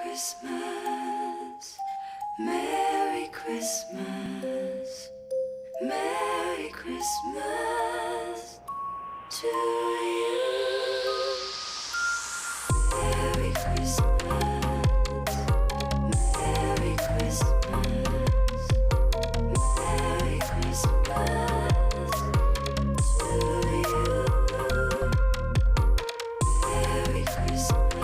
Christmas, Merry Christmas, Merry Christmas to you. Merry Christmas, Merry Christmas, Merry Christmas to you. Merry Christmas,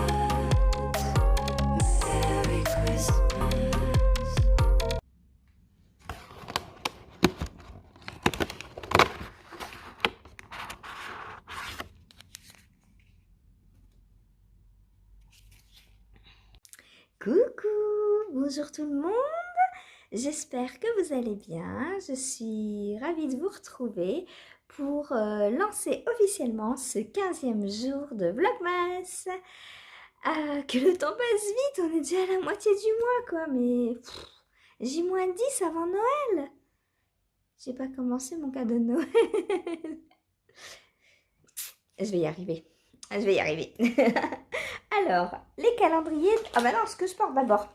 Merry Christmas. Coucou, bonjour tout le monde, j'espère que vous allez bien, je suis ravie de vous retrouver pour lancer officiellement ce 15e jour de Vlogmas. Que le temps passe vite, on est déjà à la moitié du mois quoi, mais J-10 avant Noël. J'ai pas commencé mon cadeau de Noël. Je vais y arriver, Alors, les calendriers... Ah bah non, ce que je porte d'abord.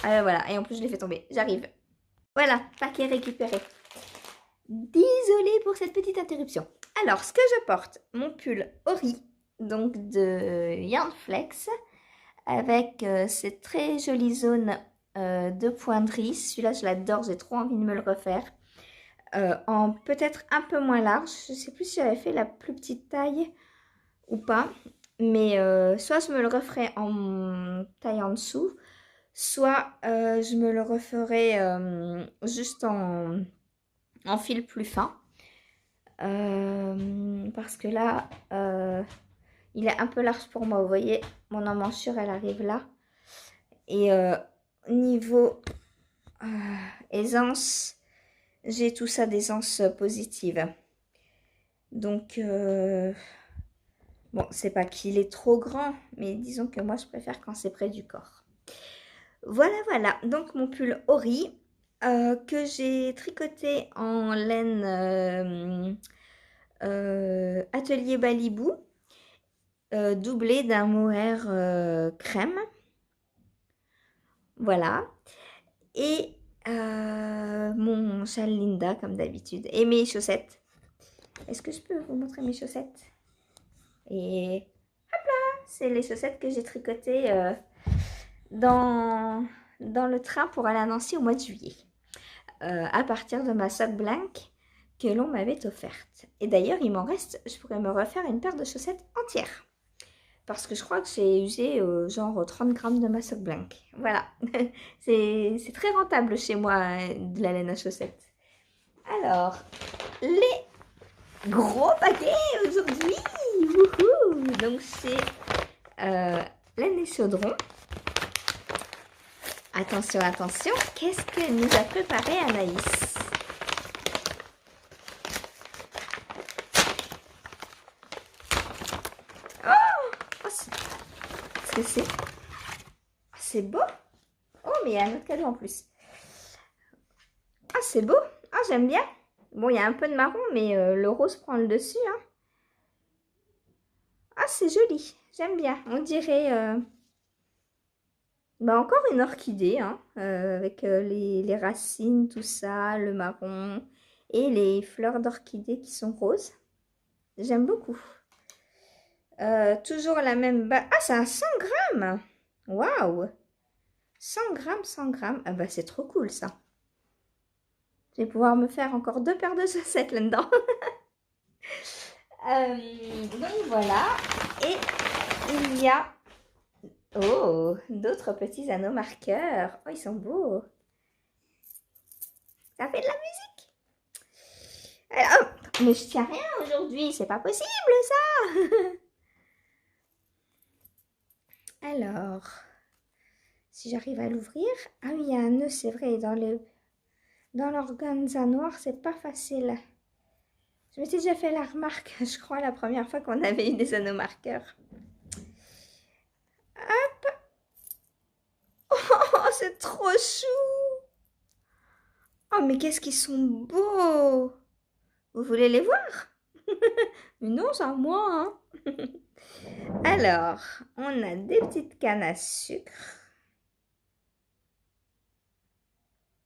Voilà, et en plus je l'ai fait tomber, j'arrive. Voilà, paquet récupéré. Désolée pour cette petite interruption. Alors, ce que je porte, mon pull Ori, donc de Yarn Flex, avec cette très jolie zone de pointerie. Celui-là, je l'adore, j'ai trop envie de me le refaire. En peut-être un peu moins large, je ne sais plus si j'avais fait la plus petite taille ou pas. Mais soit je me le referai en taille en dessous, soit je me le referai juste en fil plus fin. Parce que là, il est un peu large pour moi. Vous voyez, mon emmanchure, elle arrive là. Et niveau aisance, j'ai tout ça d'aisance positive. Donc... bon, c'est pas qu'il est trop grand, mais disons que moi, je préfère quand c'est près du corps. Voilà, voilà. Donc, mon pull Ori, que j'ai tricoté en laine Atelier Balibou, doublé d'un mohair crème. Voilà. Et mon châle Linda, comme d'habitude. Et mes chaussettes. Est-ce que je peux vous montrer mes chaussettes? Et hop là, c'est les chaussettes que j'ai tricotées dans le train pour aller à Nancy au mois de juillet. À partir de ma sock blank que l'on m'avait offerte. Et d'ailleurs, il m'en reste, je pourrais me refaire une paire de chaussettes entière. Parce que je crois que j'ai usé genre 30 grammes de ma sock blank. Voilà, c'est très rentable chez moi de la laine à chaussettes. Alors, les gros paquets aujourd'hui. Wouhou. Donc c'est laine et chaudron. Attention, attention, qu'est-ce que nous a préparé Anaïs? Oh, qu'est-ce que c'est? C'est beau. Oh, mais il y a un autre cadeau en plus. Ah, c'est beau. Ah, j'aime bien. Bon, il y a un peu de marron, mais le rose prend le dessus. Hein. Ah, c'est joli. J'aime bien. On dirait... bah, encore une orchidée, hein, avec les racines, tout ça, le marron et les fleurs d'orchidée qui sont roses. J'aime beaucoup. Toujours la même base. Ah, c'est un 100 grammes. Waouh. 100 grammes, 100 grammes. Ah bah, c'est trop cool, ça. Je vais pouvoir me faire encore 2 paires de chaussettes là-dedans. Donc, voilà. Et il y a... Oh, d'autres petits anneaux marqueurs. Oh, ils sont beaux. Ça fait de la musique. Alors, mais je tiens rien aujourd'hui, c'est pas possible ça. Alors, si j'arrive à l'ouvrir. Ah oui, il y a un nœud, c'est vrai, dans l'organza noir, c'est pas facile. Je m'étais déjà fait la remarque, je crois, la première fois qu'on avait eu des anneaux marqueurs. Hop. Oh, c'est trop chou. Oh, mais qu'est-ce qu'ils sont beaux. Vous voulez les voir? Mais non, c'est à moi, hein. Alors, on a des petites cannes à sucre.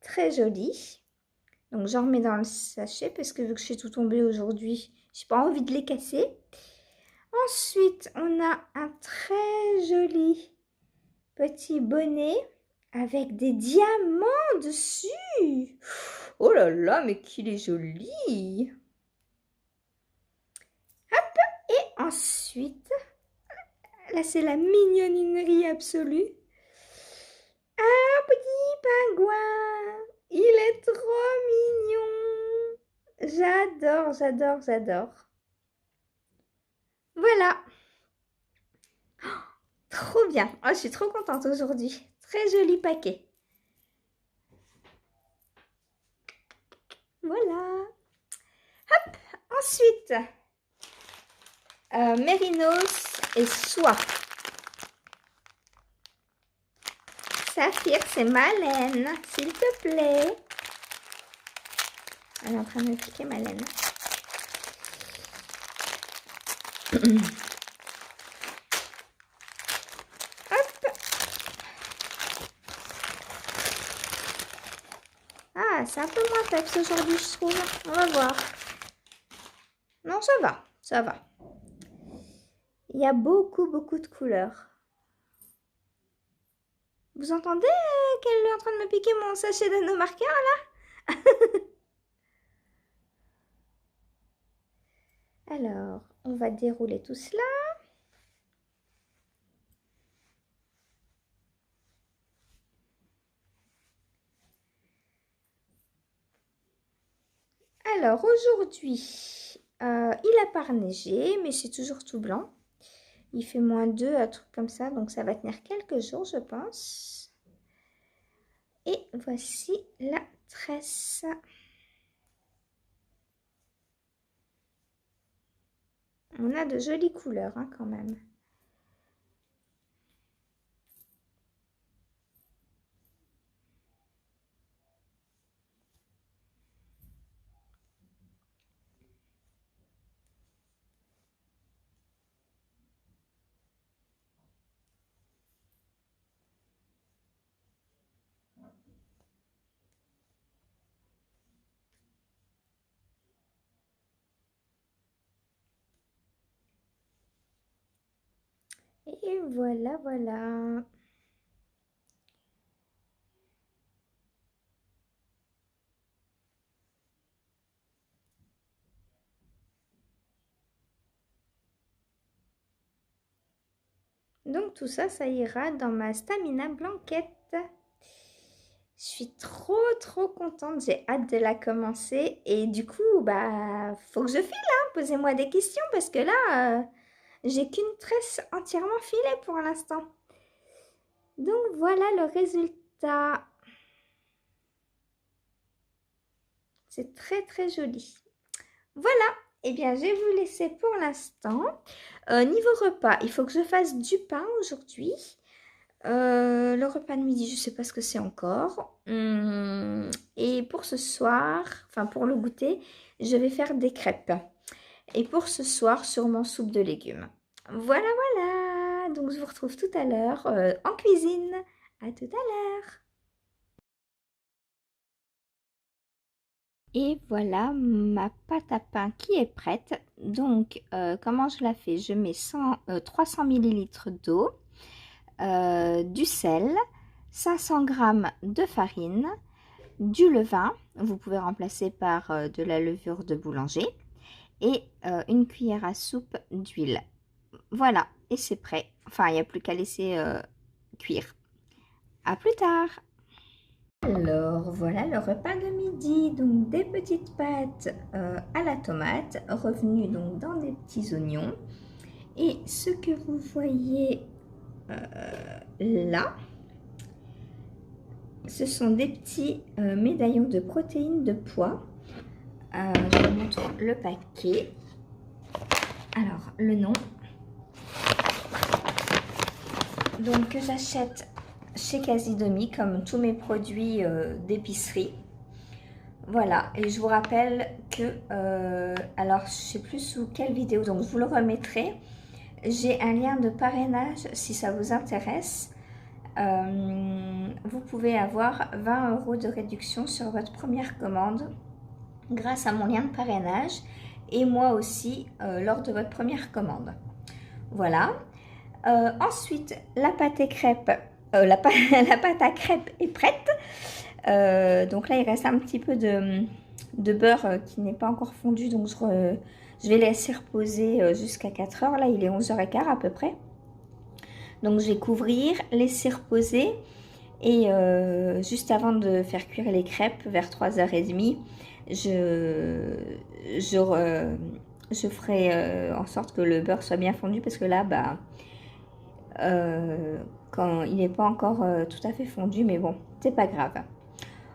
très jolies. Donc j'en remets dans le sachet parce que vu que je suis tout tombé aujourd'hui, j'ai pas envie de les casser. Ensuite, on a un très joli petit bonnet avec des diamants dessus. Oh là là, mais qu'il est joli! Hop! Et ensuite, là c'est la mignoninerie absolue. Un petit pingouin! Il est trop mignon! J'adore, j'adore, j'adore. Voilà! Trop bien! Oh, je suis trop contente aujourd'hui. Très joli paquet. Voilà. Hop, ensuite, Mérinos et soie. Saphir, c'est ma laine, s'il te plaît. Elle est en train de me piquer ma laine. Hop. Ah, c'est un peu moins peps aujourd'hui, je trouve. On va voir. Non, ça va, ça va. Il y a beaucoup, beaucoup de couleurs. Vous entendez qu'elle est en train de me piquer mon sachet d'anneau marqueur là? Alors, on va dérouler tout cela. Alors, aujourd'hui, il a pas neigé, mais c'est toujours tout blanc. Il fait -2, un truc comme ça, donc ça va tenir quelques jours, je pense. Et voici la tresse. On a de jolies couleurs hein, quand même. Et voilà, voilà. Donc tout ça, ça ira dans ma Stamina Blanquette. Je suis trop contente, j'ai hâte de la commencer. Et du coup, bah, faut que je file, hein. Posez-moi des questions parce que là, j'ai qu'une tresse entièrement filée pour l'instant. Donc voilà le résultat. C'est très joli. Voilà, et bien je vais vous laisser pour l'instant. Niveau repas, il faut que je fasse du pain aujourd'hui. Le repas de midi, je ne sais pas ce que c'est encore. Et pour ce soir, enfin pour le goûter, je vais faire des crêpes. Et pour ce soir, sûrement soupe de légumes. Voilà, voilà. Donc je vous retrouve tout à l'heure en cuisine. À tout à l'heure. Et voilà ma pâte à pain qui est prête. Donc comment je la fais? Je mets 300 ml d'eau, du sel, 500 g de farine, du levain, vous pouvez remplacer par de la levure de boulanger, et une cuillère à soupe d'huile. Voilà, et c'est prêt. Enfin, il n'y a plus qu'à laisser cuire. À plus tard. Alors, voilà le repas de midi. Donc, des petites pâtes à la tomate, revenues donc dans des petits oignons. Et ce que vous voyez là, ce sont des petits médaillons de protéines de pois. Je vous montre le paquet. Alors, le nom. Donc, que j'achète chez Casidomi, comme tous mes produits d'épicerie. Voilà, et je vous rappelle que, alors je sais plus sous quelle vidéo, donc je vous le remettrai. J'ai un lien de parrainage si ça vous intéresse. vous pouvez avoir 20 € de réduction sur votre première commande grâce à mon lien de parrainage et moi aussi lors de votre première commande. Voilà. Ensuite, la pâte à crêpes la pâte à crêpes est prête. Donc là, il reste un petit peu de beurre qui n'est pas encore fondu. Donc je vais laisser reposer jusqu'à 4 heures. Là, il est 11h15 à peu près. Donc je vais couvrir, laisser reposer. Et juste avant de faire cuire les crêpes, vers 3h30, je ferai en sorte que le beurre soit bien fondu. Parce que là, quand il n'est pas encore tout à fait fondu, mais bon, c'est pas grave.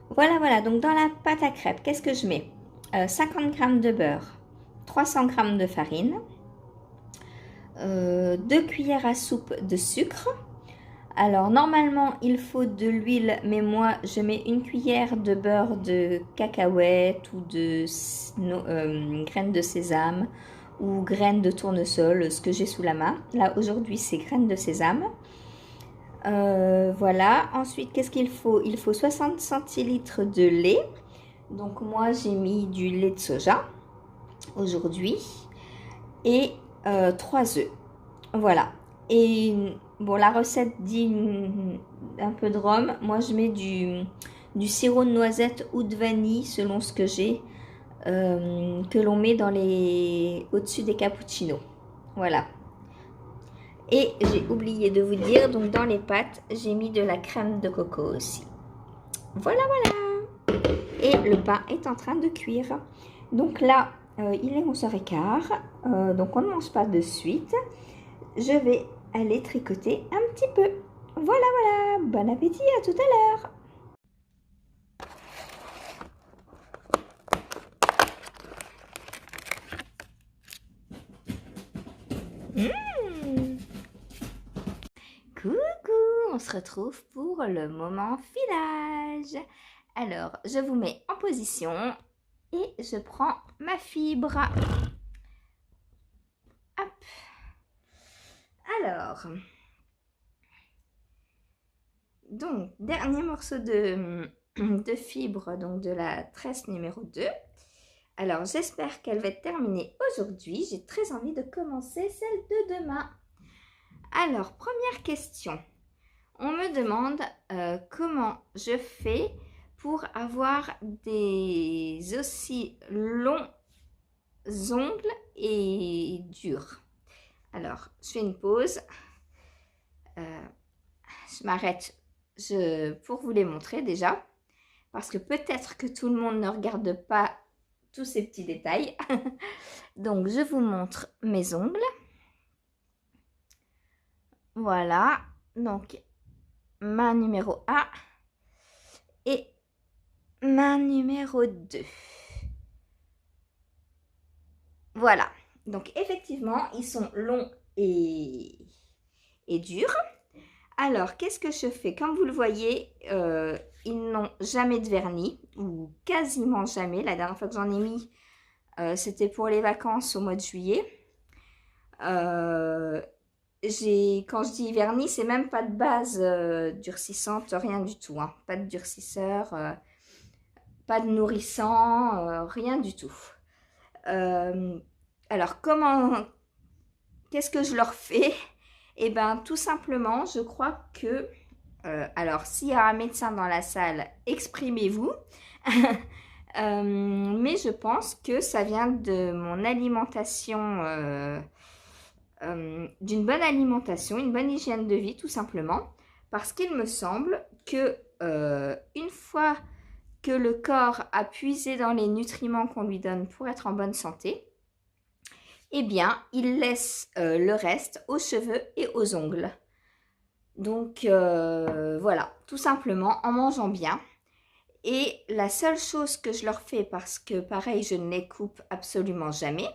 Voilà, donc dans la pâte à crêpes, qu'est-ce que je mets 50 g de beurre, 300 g de farine, 2 cuillères à soupe de sucre. Alors normalement il faut de l'huile, mais moi je mets une cuillère de beurre de cacahuète ou de graines de sésame ou graines de tournesol, ce que j'ai sous la main. Là aujourd'hui c'est graines de sésame. Voilà, ensuite qu'est-ce qu'il faut? Il faut 60 centilitres de lait. Donc moi j'ai mis du lait de soja aujourd'hui et 3 œufs. Voilà. Et bon, la recette dit un peu de rhum. Moi je mets du sirop de noisette ou de vanille selon ce que j'ai, que l'on met dans au-dessus des cappuccinos. Voilà. Et j'ai oublié de vous dire, donc dans les pâtes, j'ai mis de la crème de coco aussi. Voilà. Et le pain est en train de cuire. Donc là, il est 11h15. Donc on ne mange pas de suite. Je vais aller tricoter un petit peu. Voilà. Bon appétit, à tout à l'heure. Coucou, on se retrouve pour le moment filage. Alors, je vous mets en position et je prends ma fibre. Hop. Alors, donc, dernier morceau de fibre, donc de la tresse numéro 2. Alors, j'espère qu'elle va être terminée aujourd'hui. J'ai très envie de commencer celle de demain. Alors, première question. On me demande comment je fais pour avoir des aussi longs ongles et durs. Alors, je fais une pause. Je m'arrête pour vous les montrer déjà. Parce que peut-être que tout le monde ne regarde pas tous ces petits détails. Donc, je vous montre mes ongles. Voilà. Donc, main numéro 1 et main numéro 2. Voilà. Donc, effectivement, ils sont longs et durs. Alors, qu'est-ce que je fais? Comme vous le voyez, ils n'ont jamais de vernis, ou quasiment jamais. La dernière fois que j'en ai mis, c'était pour les vacances au mois de juillet. Quand je dis vernis, c'est même pas de base durcissante, rien du tout. Hein. Pas de durcisseur, pas de nourrissant, rien du tout. Alors, qu'est-ce que je leur fais? Eh bien, tout simplement, je crois que... alors, s'il y a un médecin dans la salle, exprimez-vous. Mais je pense que ça vient de mon alimentation... d'une bonne alimentation, une bonne hygiène de vie tout simplement, parce qu'il me semble que une fois que le corps a puisé dans les nutriments qu'on lui donne pour être en bonne santé, eh bien il laisse le reste aux cheveux et aux ongles. Donc voilà, tout simplement en mangeant bien. Et la seule chose que je leur fais, parce que pareil je ne les coupe absolument jamais,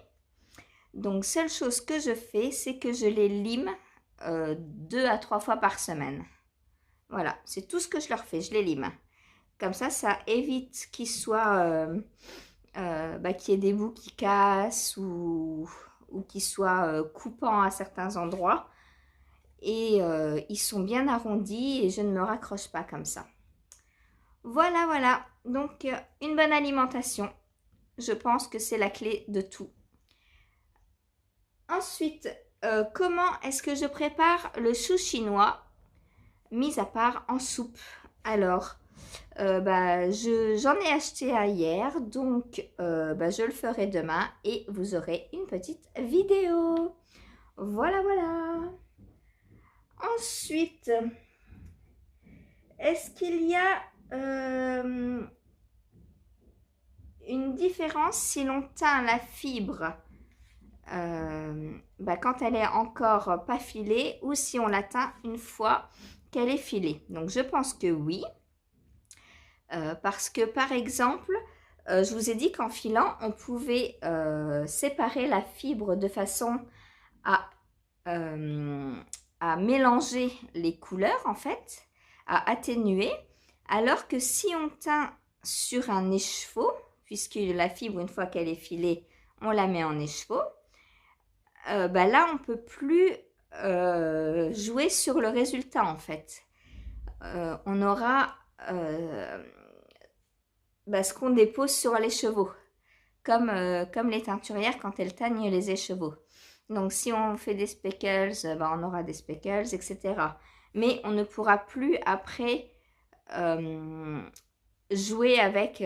donc, seule chose que je fais, c'est que je les lime 2 à 3 fois par semaine. Voilà, c'est tout ce que je leur fais, je les lime. Comme ça évite qu'il y ait des bouts qui cassent ou qui soient coupants à certains endroits. et ils sont bien arrondis et je ne me raccroche pas comme ça. Voilà, voilà. Donc, une bonne alimentation. Je pense que c'est la clé de tout. Ensuite, comment est-ce que je prépare le chou chinois, mis à part en soupe? Alors, j'en ai acheté hier, donc je le ferai demain et vous aurez une petite vidéo. Voilà, voilà. Ensuite, est-ce qu'il y a une différence si l'on teint la fibre quand elle est encore pas filée ou si on la teint une fois qu'elle est filée? Donc je pense que oui, parce que par exemple, je vous ai dit qu'en filant, on pouvait séparer la fibre de façon à mélanger les couleurs en fait, à atténuer, alors que si on teint sur un écheveau, puisque la fibre, une fois qu'elle est filée, on la met en écheveau, là on peut plus jouer sur le résultat en fait. On aura ce qu'on dépose sur l'écheveau, comme les teinturières quand elles teignent les écheveaux. Donc si on fait des speckles, on aura des speckles, etc. Mais on ne pourra plus après jouer avec,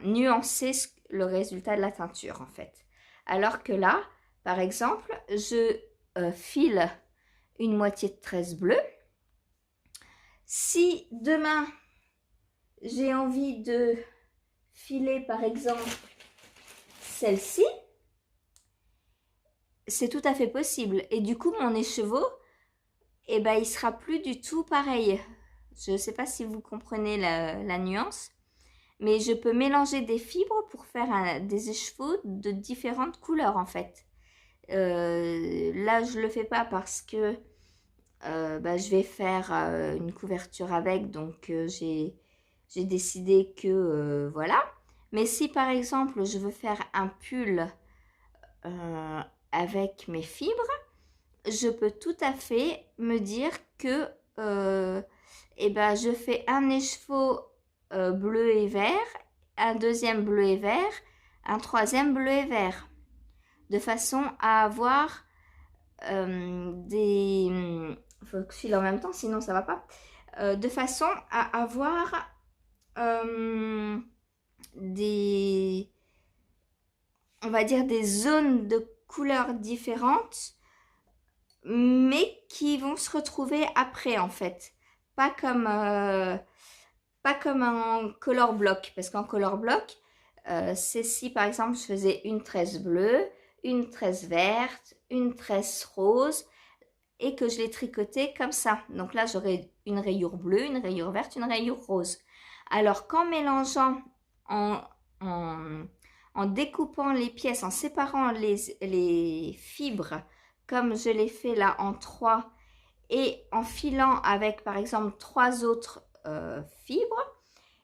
nuancer le résultat de la teinture en fait. Alors que là, par exemple, je file une moitié de tresse bleue. Si demain, j'ai envie de filer par exemple celle-ci, c'est tout à fait possible. Et du coup, mon écheveau, il sera plus du tout pareil. Je ne sais pas si vous comprenez la nuance, mais je peux mélanger des fibres pour faire des écheveaux de différentes couleurs en fait. Là, je ne le fais pas parce que je vais faire une couverture avec, donc j'ai décidé que voilà. Mais si par exemple, je veux faire un pull avec mes fibres, je peux tout à fait me dire que je fais un écheveau bleu et vert, un deuxième bleu et vert, un troisième bleu et vert, de façon à avoir des... faut que je file en même temps, sinon ça va pas. De façon à avoir des... on va dire des zones de couleurs différentes, mais qui vont se retrouver après en fait. Pas comme un color block, parce qu'en color block, c'est si par exemple je faisais une tresse bleue, une tresse verte, une tresse rose, et que je l'ai tricoté comme ça. Donc là, j'aurai une rayure bleue, une rayure verte, une rayure rose. Alors qu'en mélangeant, en découpant les pièces, en séparant les fibres, comme je l'ai fait là en 3, et en filant avec par exemple 3 autres fibres,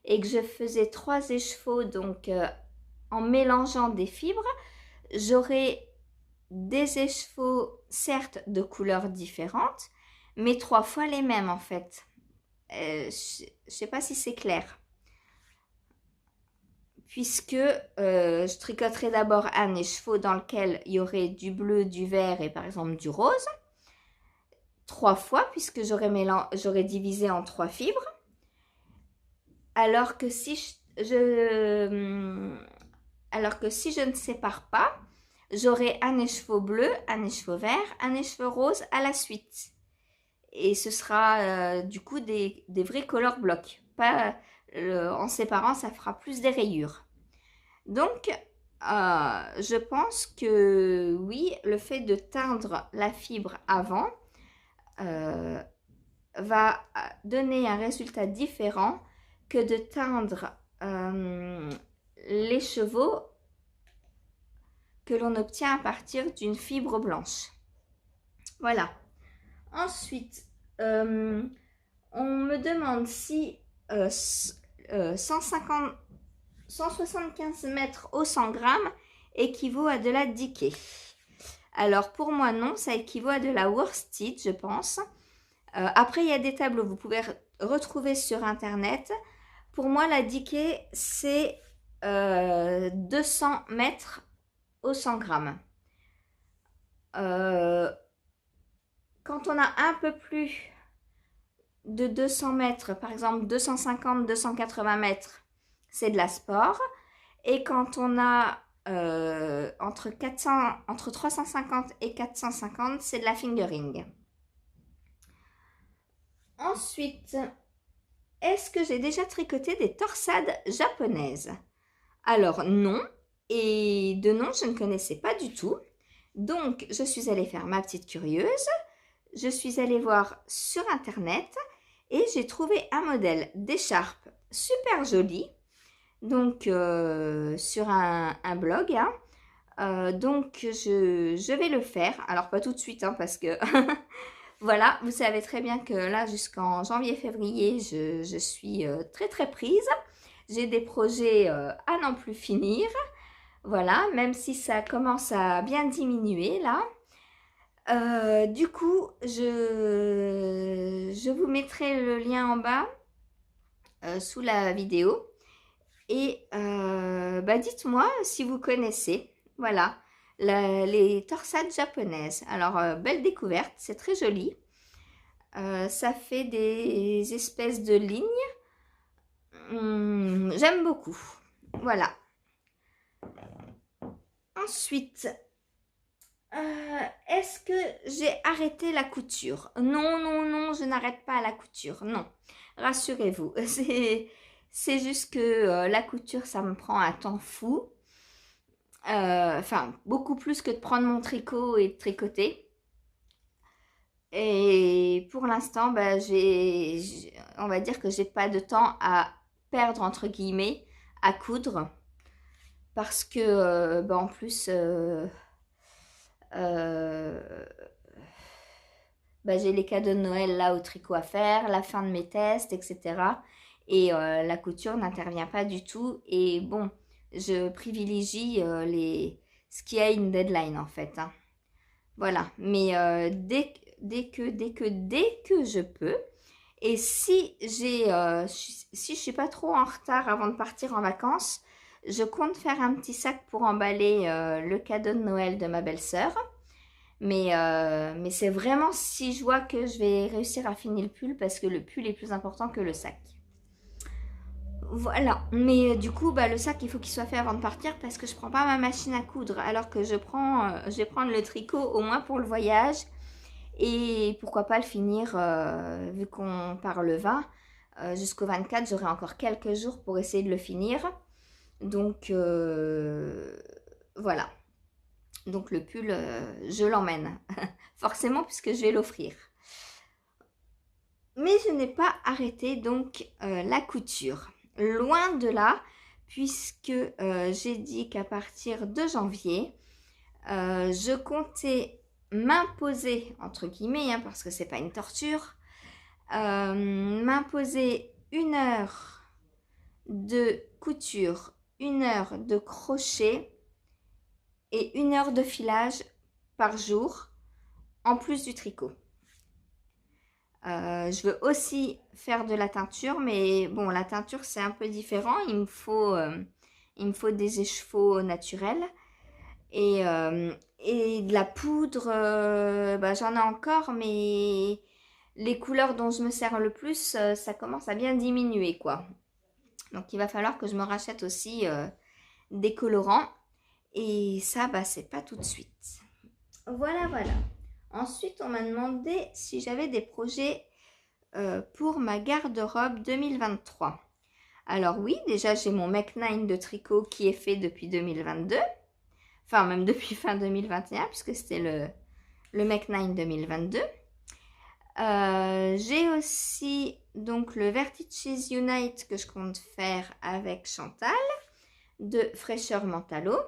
et que je faisais 3 écheveaux, donc en mélangeant des fibres, j'aurai des écheveaux certes de couleurs différentes, mais 3 fois les mêmes en fait. Je ne sais pas si c'est clair. Puisque je tricoterai d'abord un écheveau dans lequel il y aurait du bleu, du vert et par exemple du rose. 3 fois, puisque j'aurais divisé en 3 fibres. Alors que si je ne sépare pas, j'aurai un écheveau bleu, un écheveau vert, un écheveau rose à la suite. Et ce sera du coup des vrais color blocks. Pas, en séparant, ça fera plus des rayures. Donc, je pense que oui, le fait de teindre la fibre avant va donner un résultat différent que de teindre l'écheveau que l'on obtient à partir d'une fibre blanche. Voilà. Ensuite, on me demande si 175 mètres au 100 grammes équivaut à de la Diké. Alors pour moi non, ça équivaut à de la worsted, je pense. Après, il y a des tableaux, vous pouvez retrouver sur internet. Pour moi, la Dike, c'est 200 mètres au 100 grammes. Quand on a un peu plus de 200 mètres, par exemple 250-280 mètres, c'est de la sport. Et quand on a entre 350 et 450, c'est de la fingering. Ensuite, est-ce que j'ai déjà tricoté des torsades japonaises? Alors non, et de nom, je ne connaissais pas du tout. Donc, je suis allée faire ma petite curieuse. Je suis allée voir sur internet et j'ai trouvé un modèle d'écharpe super joli. Donc, sur un blog. Hein. Donc, je vais le faire. Alors, pas tout de suite, hein, parce que voilà, vous savez très bien que là, jusqu'en janvier-février, je suis très très prise. J'ai des projets à n'en plus finir. Voilà, même si ça commence à bien diminuer là. Du coup, je vous mettrai le lien en bas sous la vidéo. Et dites-moi si vous connaissez. Voilà, les torsades japonaises. Alors, belle découverte, c'est très joli. Ça fait des espèces de lignes. J'aime beaucoup. Voilà. Ensuite, est-ce que j'ai arrêté la couture? Non, non, non, je n'arrête pas la couture. Non, rassurez-vous. C'est juste que la couture, ça me prend un temps fou. Enfin, beaucoup plus que de prendre mon tricot et de tricoter. Et pour l'instant, on va dire que j'ai pas de temps à perdre, entre guillemets, à coudre. Parce que, en plus, j'ai les cadeaux de Noël là au tricot à faire, la fin de mes tests, etc. Et la couture n'intervient pas du tout. Et bon, je privilégie ce qui a une deadline en fait. Hein. Voilà. Mais dès que je peux. Et si je suis pas trop en retard avant de partir en vacances, je compte faire un petit sac pour emballer le cadeau de Noël de ma belle-sœur. Mais c'est vraiment si je vois que je vais réussir à finir le pull parce que le pull est plus important que le sac. Voilà, mais du coup, le sac, il faut qu'il soit fait avant de partir parce que je prends pas ma machine à coudre alors que je vais prendre le tricot au moins pour le voyage et pourquoi pas le finir vu qu'on part le 20. Jusqu'au 24, j'aurai encore quelques jours pour essayer de le finir. Donc, voilà. Donc le pull, je l'emmène, forcément puisque je vais l'offrir. Mais je n'ai pas arrêté donc la couture. Loin de là, puisque j'ai dit qu'à partir de janvier, je comptais m'imposer, entre guillemets, hein, parce que c'est pas une torture, m'imposer 1 heure de couture, 1 heure de crochet et 1 heure de filage par jour, en plus du tricot. Je veux aussi faire de la teinture, mais bon, la teinture c'est un peu différent. Il me faut des échevaux naturels et de la poudre. J'en ai encore, mais les couleurs dont je me sers le plus, ça commence à bien diminuer, quoi. Donc il va falloir que je me rachète aussi des colorants. Et ça, c'est pas tout de suite. Voilà, voilà. Ensuite, on m'a demandé si j'avais des projets pour ma garde-robe 2023. Alors oui, déjà j'ai mon Mech9 de tricot qui est fait depuis 2022. Enfin, même depuis fin 2021, puisque c'était le Mech9 2022. J'ai aussi donc le Vertices Unite que je compte faire avec Chantal de Fraîcheur Mentalo.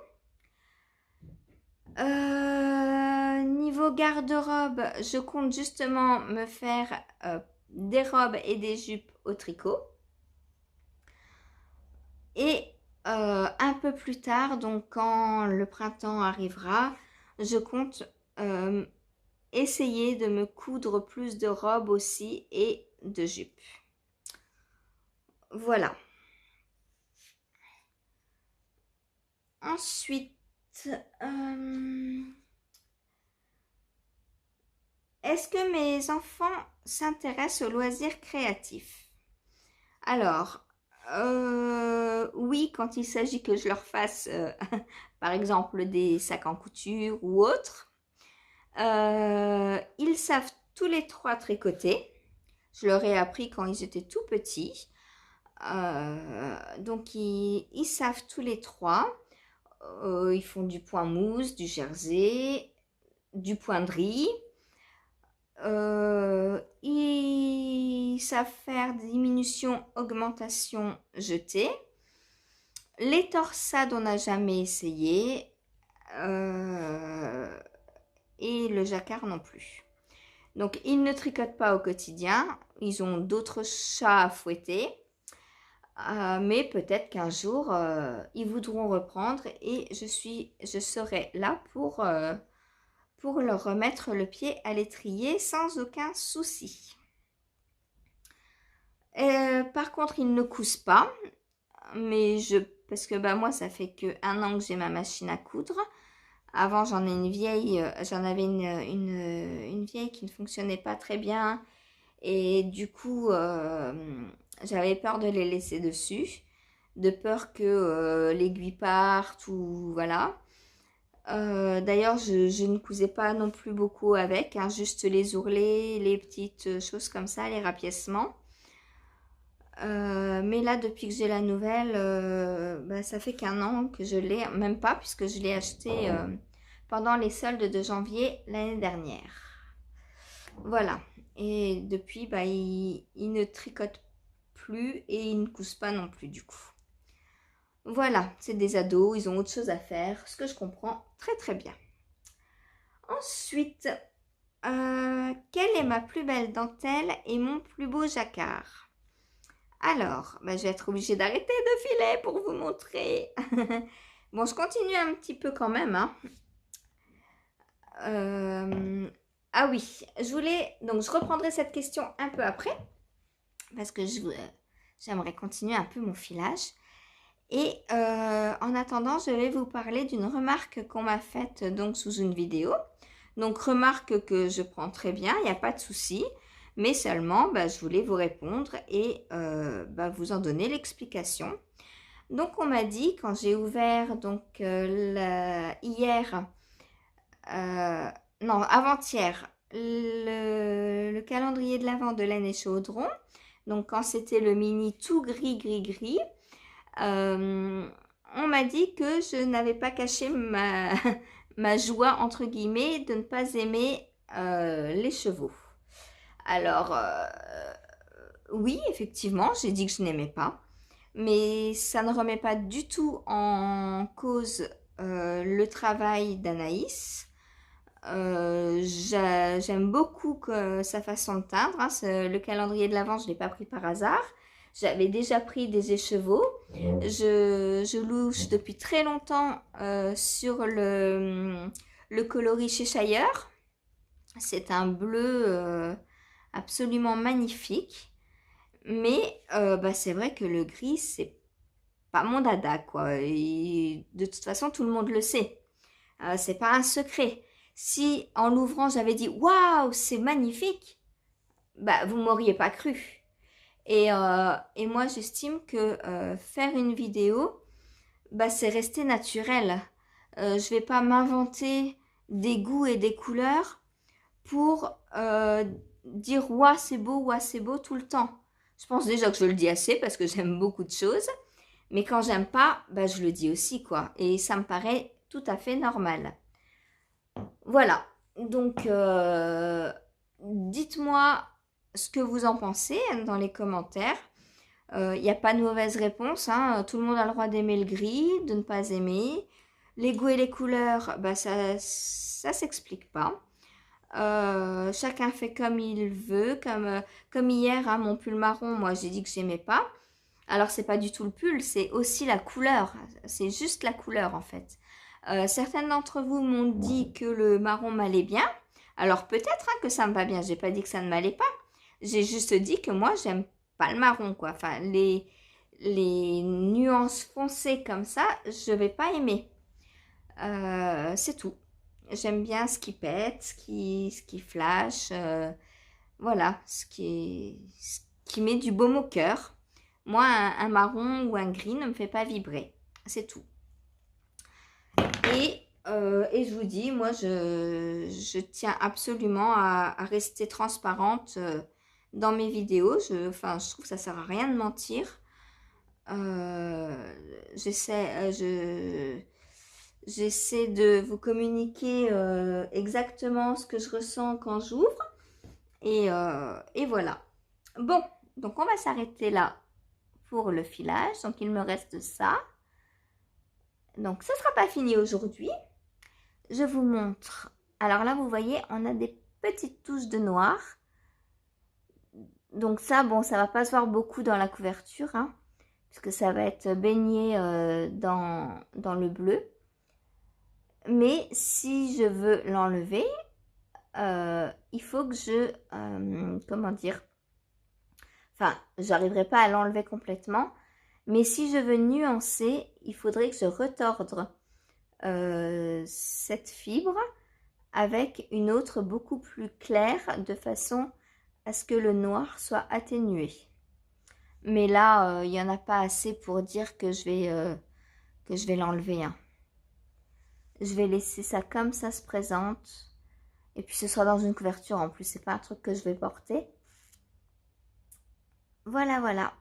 Niveau garde-robe, je compte justement me faire des robes et des jupes au tricot. Et un peu plus tard, donc quand le printemps arrivera, je compte essayer de me coudre plus de robes aussi et de jupes. Voilà. Ensuite, est-ce que mes enfants s'intéressent aux loisirs créatifs? Alors, oui, quand il s'agit que je leur fasse, par exemple, des sacs en couture ou autre. Ils savent tous les trois tricoter. Je leur ai appris quand ils étaient tout petits. Donc, ils savent tous les trois. Ils font du point mousse, du jersey, du point de riz. Ils savent faire diminution, augmentation, jeté. Les torsades, on n'a jamais essayé. Et le jacquard non plus. Donc, ils ne tricotent pas au quotidien. Ils ont d'autres chats à fouetter. Mais peut-être qu'un jour, ils voudront reprendre et je serai là pour leur remettre le pied à l'étrier sans aucun souci. Par contre, ils ne cousent pas, mais parce que moi, ça fait que1 an que j'ai ma machine à coudre. Avant, j'en avais une vieille qui ne fonctionnait pas très bien et du coup, j'avais peur de les laisser dessus, de peur que l'aiguille parte ou voilà. D'ailleurs, je ne cousais pas non plus beaucoup avec, hein, juste les ourlets, les petites choses comme ça, les rapiècements. Mais là, depuis que j'ai la nouvelle, ça fait qu'1 an que je l'ai, même pas, puisque je l'ai acheté pendant les soldes de janvier l'année dernière. Voilà. Et depuis, il ne tricote plus et il ne cousent pas non plus du coup. Voilà, c'est des ados, ils ont autre chose à faire, ce que je comprends très très bien. Ensuite, quelle est ma plus belle dentelle et mon plus beau jacquard? Alors, je vais être obligée d'arrêter de filer pour vous montrer. Bon, je continue un petit peu quand même, hein. Ah oui, donc je reprendrai cette question un peu après, parce que j'aimerais continuer un peu mon filage. Et en attendant, je vais vous parler d'une remarque qu'on m'a faite donc sous une vidéo. Donc remarque que je prends très bien, il n'y a pas de souci, mais seulement je voulais vous répondre et vous en donner l'explication. Donc on m'a dit quand j'ai ouvert donc avant-hier, le calendrier de l'Avent de l'année Chaudron. Donc quand c'était le mini tout gris, on m'a dit que je n'avais pas caché ma joie, entre guillemets, de ne pas aimer les chevaux. Alors, oui, effectivement, j'ai dit que je n'aimais pas, mais ça ne remet pas du tout en cause le travail d'Anaïs. J'aime beaucoup sa façon de teindre, hein. Le calendrier de l'Avent, je ne l'ai pas pris par hasard. J'avais déjà pris des écheveaux. Je louche depuis très longtemps sur le coloris Cheshire. C'est un bleu absolument magnifique. Mais c'est vrai que le gris, c'est pas mon dada, quoi. Et de toute façon, tout le monde le sait. C'est pas un secret. Si en l'ouvrant, j'avais dit « Waouh, c'est magnifique !» vous m'auriez pas cru. Et moi, j'estime que faire une vidéo, c'est rester naturel. Je vais pas m'inventer des goûts et des couleurs pour dire « Ouah, c'est beau » tout le temps. Je pense déjà que je le dis assez parce que j'aime beaucoup de choses. Mais quand j'aime pas, je le dis aussi, quoi. Et ça me paraît tout à fait normal. Voilà. Donc, dites-moi ce que vous en pensez dans les commentaires. Il n'y a pas de mauvaise réponse, hein. Tout le monde a le droit d'aimer le gris, de ne pas aimer. Les goûts et les couleurs, ça s'explique pas. Chacun fait comme il veut, comme hier, hein, mon pull marron, moi j'ai dit que j'aimais pas. Alors c'est pas du tout le pull, c'est aussi la couleur, c'est juste la couleur en fait. Certaines d'entre vous m'ont dit que le marron m'allait bien. Alors peut-être hein, que ça me va bien, j'ai pas dit que ça ne m'allait pas. J'ai juste dit que moi, j'aime pas le marron, quoi. Enfin, les nuances foncées comme ça, je vais pas aimer. C'est tout. J'aime bien ce qui pète, ce qui flash, voilà, ce qui met du baume au cœur. Moi, un marron ou un gris ne me fait pas vibrer. C'est tout. Et je vous dis, moi, je tiens absolument à rester transparente dans mes vidéos. Enfin, je trouve que ça sert à rien de mentir. J'essaie, j'essaie de vous communiquer exactement ce que je ressens quand j'ouvre. Et voilà. Bon, donc on va s'arrêter là pour le filage. Donc il me reste ça. Donc ça ne sera pas fini aujourd'hui. Je vous montre. Alors là, vous voyez, on a des petites touches de noir. Donc ça, bon, ça va pas se voir beaucoup dans la couverture, hein, puisque ça va être baigné dans le bleu. Mais si je veux l'enlever, il faut que comment dire, enfin, j'arriverai pas à l'enlever complètement, mais si je veux nuancer, il faudrait que je retordre cette fibre avec une autre beaucoup plus claire de façon à ce que le noir soit atténué. Mais là, il n'y en a pas assez pour dire que je vais l'enlever, hein. Je vais laisser ça comme ça se présente. Et puis ce sera dans une couverture en plus, c'est pas un truc que je vais porter. Voilà, voilà.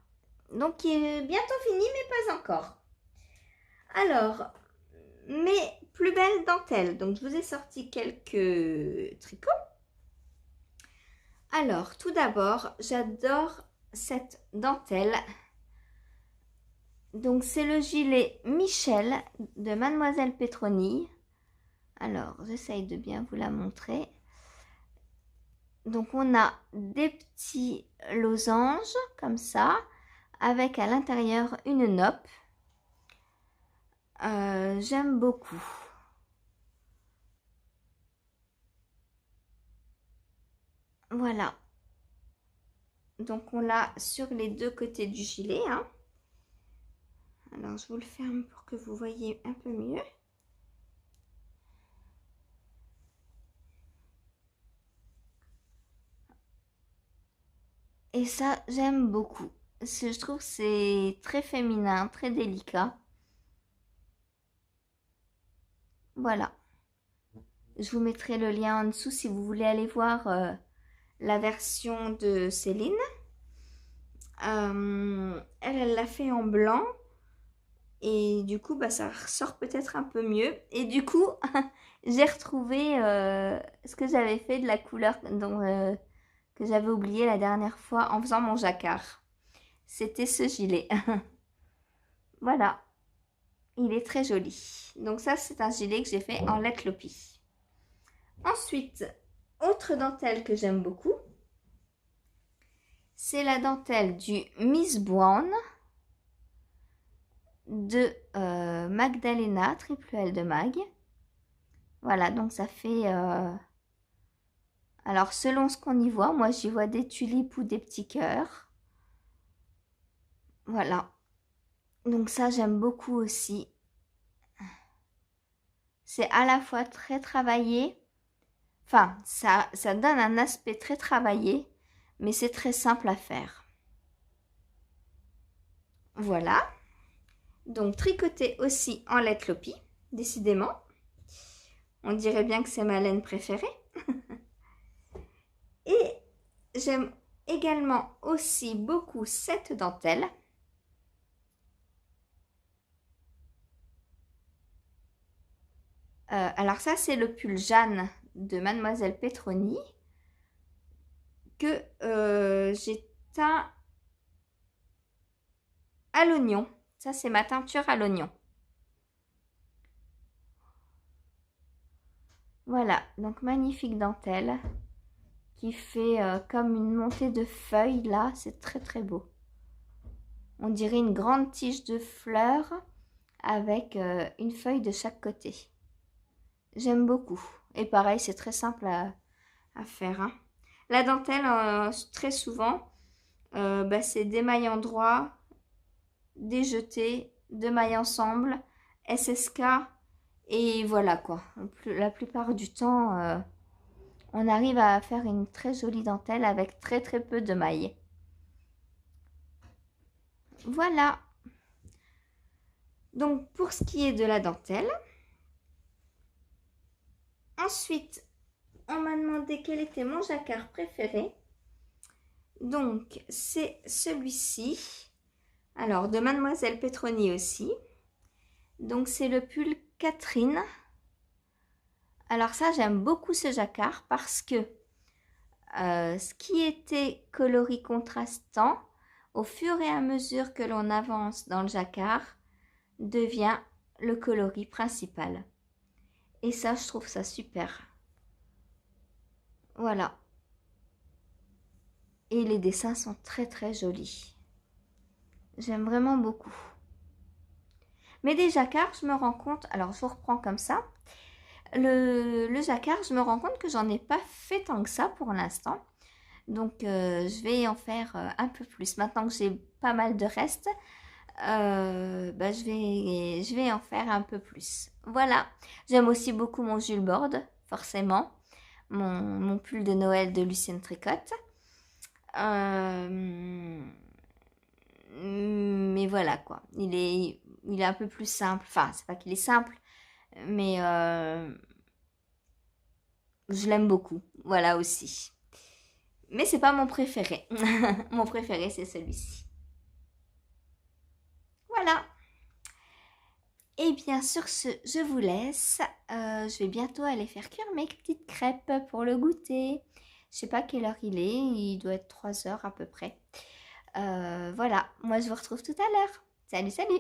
Donc il est bientôt fini, mais pas encore. Alors, mes plus belles dentelles. Donc je vous ai sorti quelques tricots. Alors, tout d'abord, j'adore cette dentelle. Donc c'est le gilet Michel de Mademoiselle Petroni. Alors, j'essaye de bien vous la montrer. Donc on a des petits losanges comme ça, avec à l'intérieur une noppe. J'aime beaucoup. Voilà. Donc on l'a sur les deux côtés du gilet, hein. Alors je vous le ferme pour que vous voyez un peu mieux. Et ça, j'aime beaucoup. Je trouve que c'est très féminin, très délicat. Voilà. Je vous mettrai le lien en dessous si vous voulez aller voir la version de Céline. Elle l'a fait en blanc. Et du coup, bah, ça ressort peut-être un peu mieux. Et du coup, j'ai retrouvé ce que j'avais fait de la couleur que j'avais oublié la dernière fois en faisant mon jacquard. C'était ce gilet. Voilà. Il est très joli. Donc ça, c'est un gilet que j'ai fait en Let Lopi. Ensuite, autre dentelle que j'aime beaucoup, c'est la dentelle du Miss Brown de Magdalena, triple L de Mag. Voilà, donc ça fait... Alors, selon ce qu'on y voit, moi j'y vois des tulipes ou des petits cœurs. Voilà. Donc ça, j'aime beaucoup aussi. C'est à la fois très travaillé. Enfin, ça donne un aspect très travaillé, mais c'est très simple à faire. Voilà. Donc, tricoté aussi en Let Lopi, décidément. On dirait bien que c'est ma laine préférée. Et j'aime également aussi beaucoup cette dentelle. Alors ça, c'est le pull Jeanne de Mademoiselle Petroni que j'ai teint à l'oignon. Ça, c'est ma teinture à l'oignon. Voilà, donc magnifique dentelle qui fait comme une montée de feuilles là, c'est très très beau. On dirait une grande tige de fleurs avec une feuille de chaque côté. J'aime beaucoup. Et pareil, c'est très simple à faire, hein. La dentelle, très souvent, c'est des mailles endroit, des jetés, deux mailles ensemble, SSK, et voilà quoi. La plupart du temps, on arrive à faire une très jolie dentelle avec très très peu de mailles. Voilà. Donc pour ce qui est de la dentelle. Ensuite, on m'a demandé quel était mon jacquard préféré. Donc c'est celui-ci. Alors de Mademoiselle Petroni aussi. Donc c'est le pull Catherine. Alors ça, j'aime beaucoup ce jacquard parce que ce qui était coloris contrastant, au fur et à mesure que l'on avance dans le jacquard, devient le coloris principal. Et ça, je trouve ça super. Voilà. Et les dessins sont très très jolis. J'aime vraiment beaucoup. Mais des jacquards, je me rends compte, alors je vous reprends comme ça. Le jacquard, je me rends compte que j'en ai pas fait tant que ça pour l'instant. Donc je vais en faire un peu plus. Maintenant que j'ai pas mal de restes, je vais en faire un peu plus. Voilà. J'aime aussi beaucoup mon Jules Borde, forcément. Mon pull de Noël de Lucienne Tricotte. Mais voilà quoi. Il est un peu plus simple. Enfin, c'est pas qu'il est simple, mais je l'aime beaucoup. Voilà aussi. Mais c'est pas mon préféré. Mon préféré, c'est celui-ci. Voilà. Et bien sur ce, je vous laisse. Je vais bientôt aller faire cuire mes petites crêpes pour le goûter. Je sais pas quelle heure il est. Il doit être 3 heures à peu près. Voilà. Moi, je vous retrouve tout à l'heure. Salut, salut!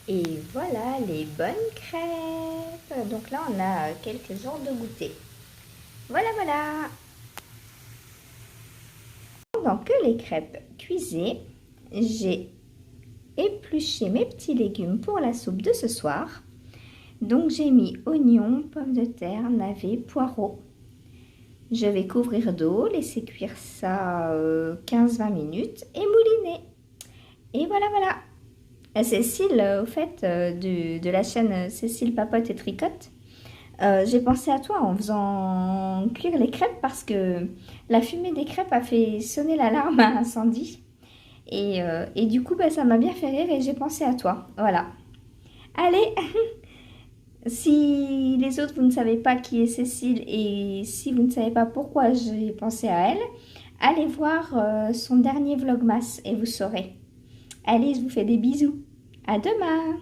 Et voilà les bonnes crêpes. Donc là, on a quelques jours de goûter. Voilà, voilà. Pendant que les crêpes cuisaient, j'ai épluché mes petits légumes pour la soupe de ce soir. Donc j'ai mis oignons, pommes de terre, navets, poireaux. Je vais couvrir d'eau, laisser cuire ça 15-20 minutes et mouliner. Et voilà, voilà. Cécile, au fait, de la chaîne Cécile Papote et Tricote, j'ai pensé à toi en faisant cuire les crêpes parce que la fumée des crêpes a fait sonner l'alarme à incendie. Et du coup, bah, ça m'a bien fait rire et j'ai pensé à toi. Voilà. Allez, si les autres, vous ne savez pas qui est Cécile et si vous ne savez pas pourquoi j'ai pensé à elle, allez voir son dernier vlogmas et vous saurez. Allez, je vous fais des bisous. À demain!